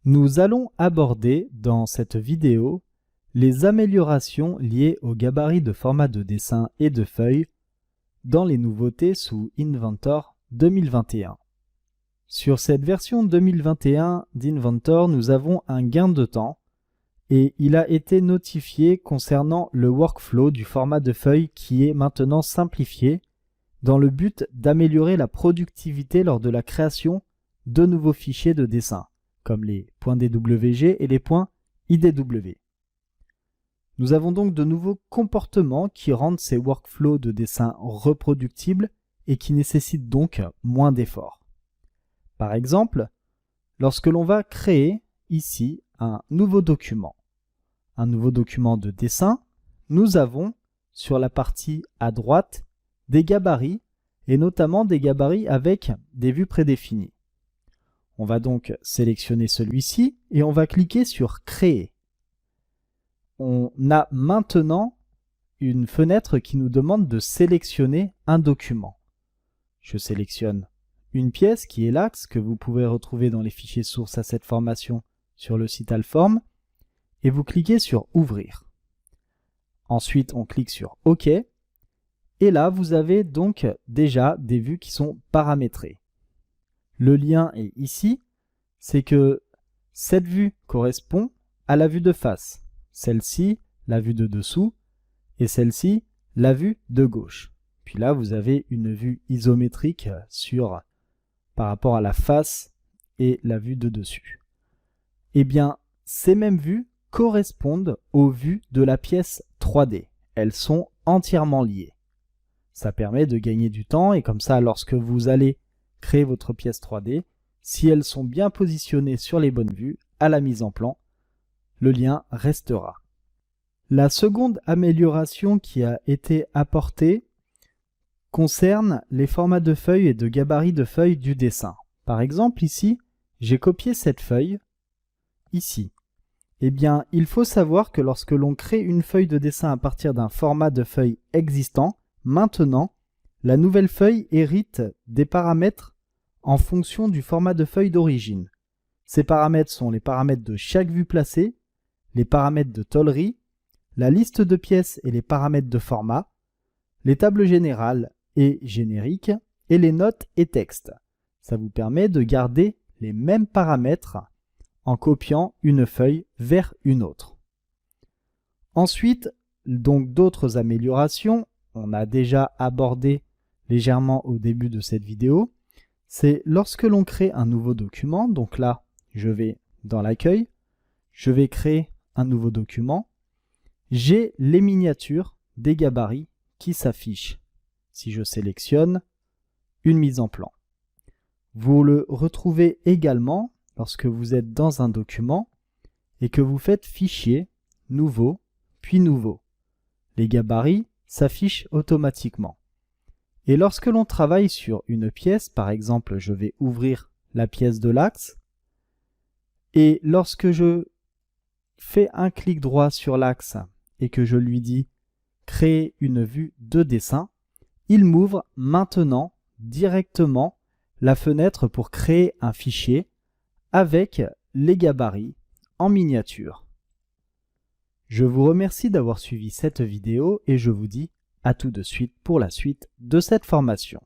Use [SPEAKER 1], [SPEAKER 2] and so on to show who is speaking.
[SPEAKER 1] Nous allons aborder dans cette vidéo les améliorations liées au gabarit de format de dessin et de feuilles dans les nouveautés sous Inventor 2021. Sur cette version 2021 d'Inventor, nous avons un gain de temps et il a été notifié concernant le workflow du format de feuille qui est maintenant simplifié dans le but d'améliorer la productivité lors de la création de nouveaux fichiers de dessin, comme les points DWG et les points IDW. Nous avons donc de nouveaux comportements qui rendent ces workflows de dessin reproductibles et qui nécessitent donc moins d'efforts. Par exemple, lorsque l'on va créer ici un nouveau document de dessin, nous avons sur la partie à droite des gabarits et notamment des gabarits avec des vues prédéfinies. On va donc sélectionner celui-ci et on va cliquer sur Créer. On a maintenant une fenêtre qui nous demande de sélectionner un document. Je sélectionne une pièce qui est l'axe que vous pouvez retrouver dans les fichiers sources à cette formation sur le site Alform et vous cliquez sur Ouvrir. Ensuite, on clique sur OK et là, vous avez donc déjà des vues qui sont paramétrées. Le lien est ici, c'est que cette vue correspond à la vue de face, celle-ci, la vue de dessous, et celle-ci, la vue de gauche. Puis là, vous avez une vue isométrique par rapport à la face et la vue de dessus. Eh bien, ces mêmes vues correspondent aux vues de la pièce 3D. Elles sont entièrement liées. Ça permet de gagner du temps et comme ça, lorsque vous allez créer votre pièce 3D, si elles sont bien positionnées sur les bonnes vues, à la mise en plan, le lien restera. La seconde amélioration qui a été apportée concerne les formats de feuilles et de gabarits de feuilles du dessin. Par exemple, ici, j'ai copié cette feuille, ici. Eh bien, il faut savoir que lorsque l'on crée une feuille de dessin à partir d'un format de feuille existant, maintenant, la nouvelle feuille hérite des paramètres en fonction du format de feuille d'origine. Ces paramètres sont les paramètres de chaque vue placée, les paramètres de tôlerie, la liste de pièces et les paramètres de format, les tables générales et génériques, et les notes et textes. Ça vous permet de garder les mêmes paramètres en copiant une feuille vers une autre. Ensuite, donc d'autres améliorations, on a déjà abordé légèrement au début de cette vidéo, c'est lorsque l'on crée un nouveau document, donc là, je vais dans l'accueil, je vais créer un nouveau document, j'ai les miniatures des gabarits qui s'affichent. Si je sélectionne une mise en plan. Vous le retrouvez également lorsque vous êtes dans un document et que vous faites Fichier, Nouveau, puis Nouveau. Les gabarits s'affichent automatiquement. Et lorsque l'on travaille sur une pièce, par exemple, je vais ouvrir la pièce de l'axe, et lorsque je fais un clic droit sur l'axe et que je lui dis Créer une vue de dessin, il m'ouvre maintenant directement la fenêtre pour créer un fichier avec les gabarits en miniature. Je vous remercie d'avoir suivi cette vidéo et je vous dis à tout de suite pour la suite de cette formation.